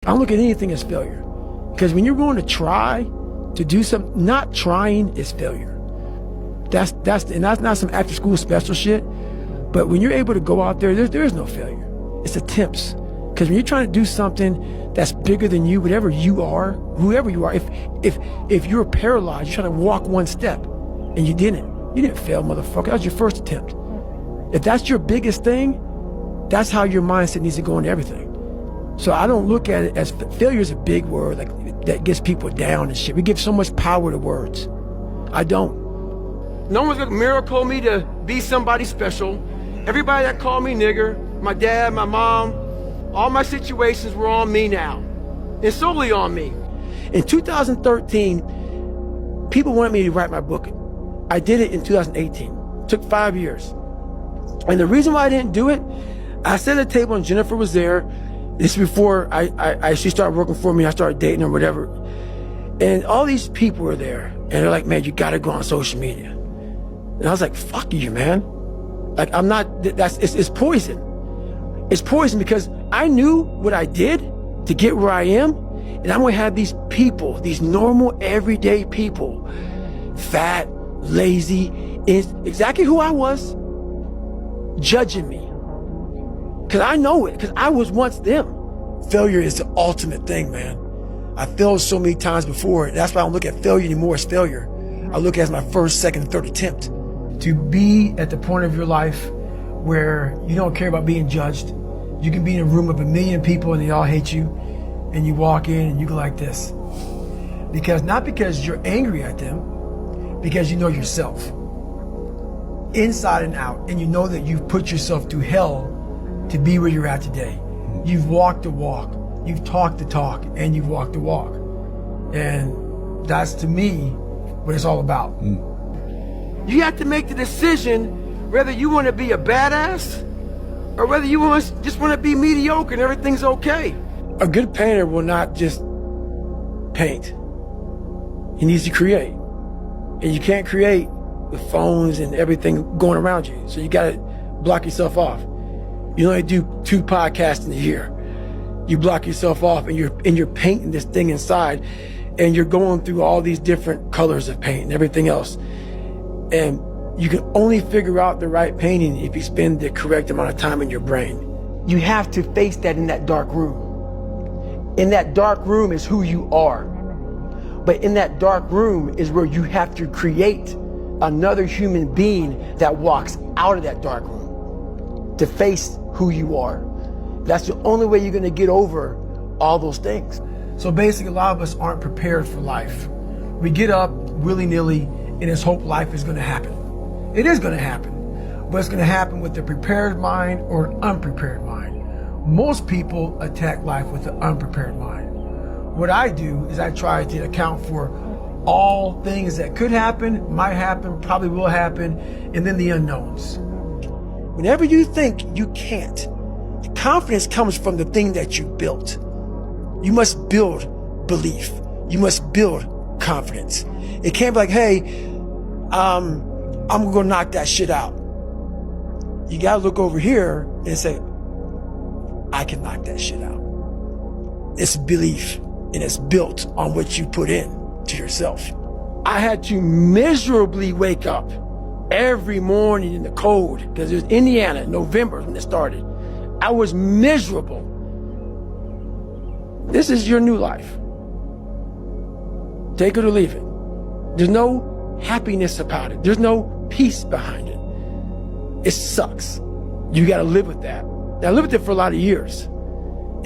I don't look at anything as failure. Because when you're going to try to do something, not trying is failure. That's not some after school special shit. But when you're able to go out there, there is no failure. It's attempts. Because when you're trying to do something that's bigger than you, whatever you are, whoever you are, if you're paralyzed, you're trying to walk one step and you didn't fail, motherfucker. That was your first attempt. If that's your biggest thing, that's how your mindset needs to go into everything. So I don't look at it as failure is a big word like that gets people down and shit. We give so much power to words. I don't. No one's gonna miracle me to be somebody special. Everybody that called me nigger, my dad, my mom, all my situations were on me now. And solely on me. In 2013, people wanted me to write my book. I did it in 2018. It took 5 years. And the reason why I didn't do it, I sat at a table and Jennifer was there. This is before she started working for me. I started dating her, whatever. And all these people were there. And they're like, man, you gotta go on social media. And I was like, fuck you, man. Like, I'm not, it's poison. It's poison because I knew what I did to get where I am. And I'm gonna have these people, these normal, everyday people, fat, lazy, exactly who I was, judging me. Because I know it, because I was once them. Failure is the ultimate thing, man. I failed so many times before. That's why I don't look at failure anymore as failure. I look at it as my first, second, third attempt. To be at the point of your life where you don't care about being judged. You can be in a room of 1 million people and they all hate you. And you walk in and you go like this. Not because you're angry at them, because you know yourself. Inside and out. And you know that you've put yourself through hell to be where you're at today. You've walked the walk, you've talked the talk, and you've walked the walk. And that's, to me, what it's all about. You have to make the decision whether you want to be a badass or whether you just want to be mediocre and everything's okay. A good painter will not just paint. He needs to create. And you can't create with phones and everything going around you. So you got to block yourself off. You only do 2 podcasts in a year. You block yourself off and you're painting this thing inside and you're going through all these different colors of paint and everything else. And you can only figure out the right painting if you spend the correct amount of time in your brain. You have to face that in that dark room. In that dark room is who you are. But in that dark room is where you have to create another human being that walks out of that dark room to face who you are. That's the only way you're gonna get over all those things. So basically, a lot of us aren't prepared for life. We get up willy-nilly and just hope life is gonna happen. It is gonna happen, but it's gonna happen with a prepared mind or an unprepared mind. Most people attack life with an unprepared mind. What I do is I try to account for all things that could happen, might happen, probably will happen, and then the unknowns. Whenever you think you can't, the confidence comes from the thing that you built. You must build belief. You must build confidence. It can't be like, hey, I'm gonna knock that shit out. You gotta look over here and say, I can knock that shit out. It's belief, and it's built on what you put in to yourself. I had to miserably wake up every morning in the cold, because it was Indiana, November when it started. I was miserable. This is your new life. Take it or leave it. There's no happiness about it. There's no peace behind it. It sucks. You gotta live with that. And I lived with it for a lot of years.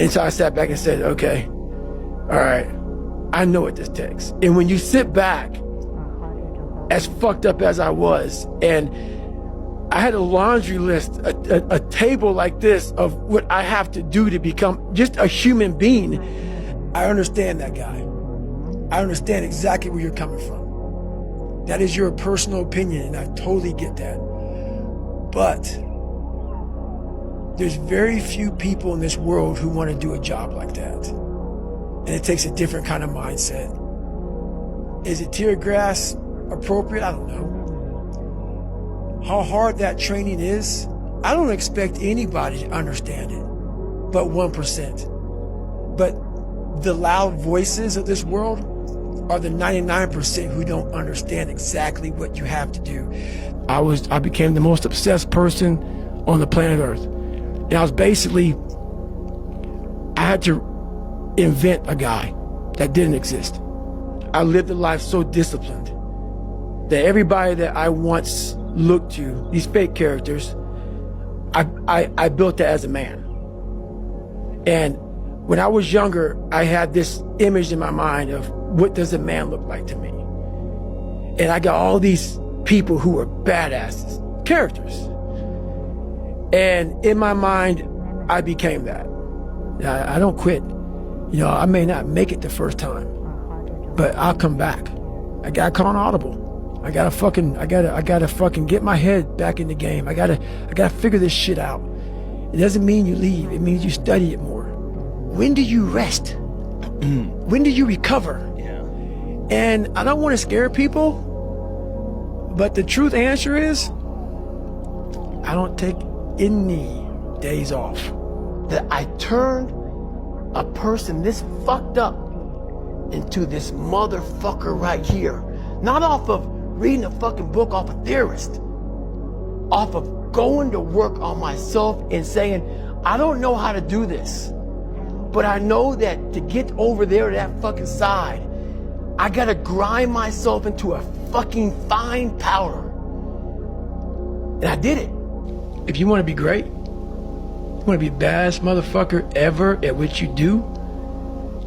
And so I sat back and said, okay, all right, I know what this takes. And when you sit back, as fucked up as I was, and I had a laundry list, a table like this of what I have to do to become just a human being, I understand that guy. I understand exactly where you're coming from. That is your personal opinion, and I totally get that. But there's very few people in this world who want to do a job like that. And it takes a different kind of mindset. Is it tear grass appropriate? I don't know. How hard that training is, I don't expect anybody to understand it, but 1%. But the loud voices of this world are the 99% who don't understand exactly what you have to do. I became the most obsessed person on the planet Earth. And I was basically, I had to invent a guy that didn't exist. I lived a life so disciplined that everybody that I once looked to, these fake characters, I built that as a man. And when I was younger, I had this image in my mind of what does a man look like to me? And I got all these people who were badasses, characters. And in my mind, I became that. I don't quit. You know, I may not make it the first time, but I'll come back. I gotta call an audible. I gotta fucking get my head back in the game. I gotta figure this shit out. It doesn't mean you leave. It means you study it more. When do you rest? When do you recover? Yeah. And I don't want to scare people, but the truth answer is, I don't take any days off. That I turned a person this fucked up into this motherfucker right here. Not off of reading a fucking book off a theorist. Off of going to work on myself and saying, I don't know how to do this, but I know that to get over there to that fucking side, I gotta grind myself into a fucking fine powder. And I did it. If you want to be great, you want to be the baddest motherfucker ever at what you do,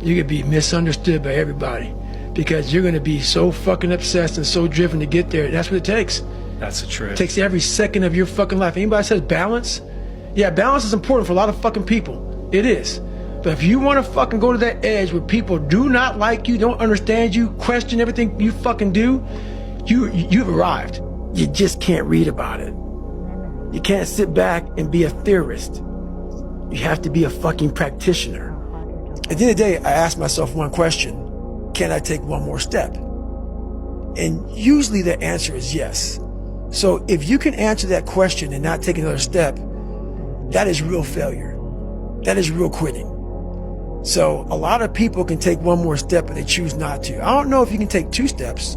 you're gonna be misunderstood by everybody because you're gonna be so fucking obsessed and so driven to get there. That's what it takes. That's the truth. It takes every second of your fucking life. Anybody says balance? Yeah, balance is important for a lot of fucking people. It is. But if you want to fucking go to that edge where people do not like you, don't understand you, question everything you fucking do, you've arrived. You just can't read about it. You can't sit back and be a theorist. You have to be a fucking practitioner. At the end of the day, I ask myself one question: can I take one more step? And usually the answer is yes. So if you can answer that question and not take another step, that is real failure. That is real quitting. So a lot of people can take one more step, but they choose not to. I don't know if you can take two steps.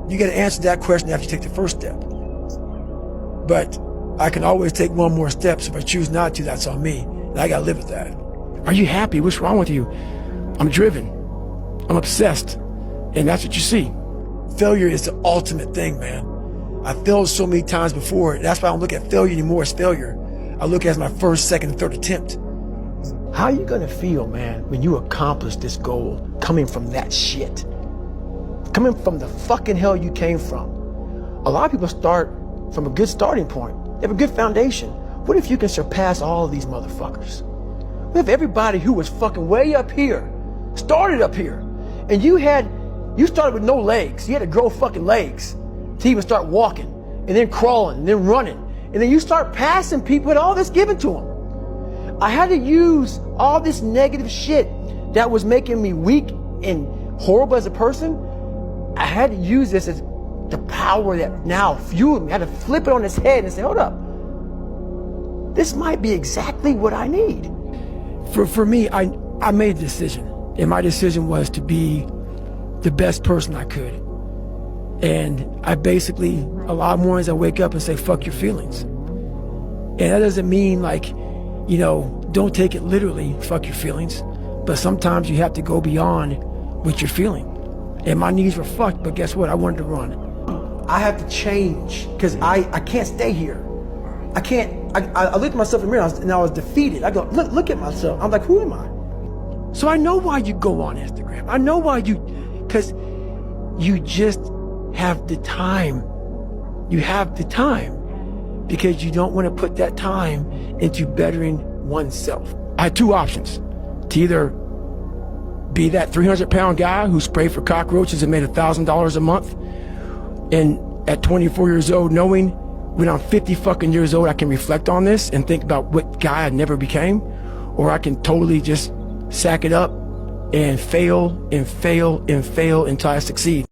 You got to answer that question after you take the first step. But I can always take one more step, so if I choose not to, that's on me. And I got to live with that. Are you happy? What's wrong with you? I'm driven. I'm obsessed. And that's what you see. Failure is the ultimate thing, man. I failed so many times before. That's why I don't look at failure anymore as failure. I look at it as my first, second, and third attempt. How are you gonna feel, man, when you accomplish this goal coming from that shit? Coming from the fucking hell you came from. A lot of people start from a good starting point. They have a good foundation. What if you can surpass all of these motherfuckers? What if everybody who was fucking way up here started up here, and you started with no legs. You had to grow fucking legs to even start walking, and then crawling, and then running, and then you start passing people and all this given to them. I had to use all this negative shit that was making me weak and horrible as a person. I had to use this as the power that now fueled me. I had to flip it on its head and say, hold up, this might be exactly what I need. For me, I made a decision, and my decision was to be the best person I could. And I basically, a lot of mornings I wake up and say, fuck your feelings. And that doesn't mean like, you know, don't take it literally, fuck your feelings. But sometimes you have to go beyond what you're feeling. And my knees were fucked, but guess what? I wanted to run. I have to change, because I can't stay here. I can't, I looked at myself in the mirror and I was defeated. I go, look at myself. I'm like, who am I? So I know why you go on Instagram. I know why because you just have the time. You have the time because you don't want to put that time into bettering oneself. I had two options: to either be that 300-pound guy who sprayed for cockroaches and made $1,000 a month, and at 24 years old, knowing when I'm 50 fucking years old, I can reflect on this and think about what guy I never became, or I can totally just sack it up and fail and fail and fail until I succeed.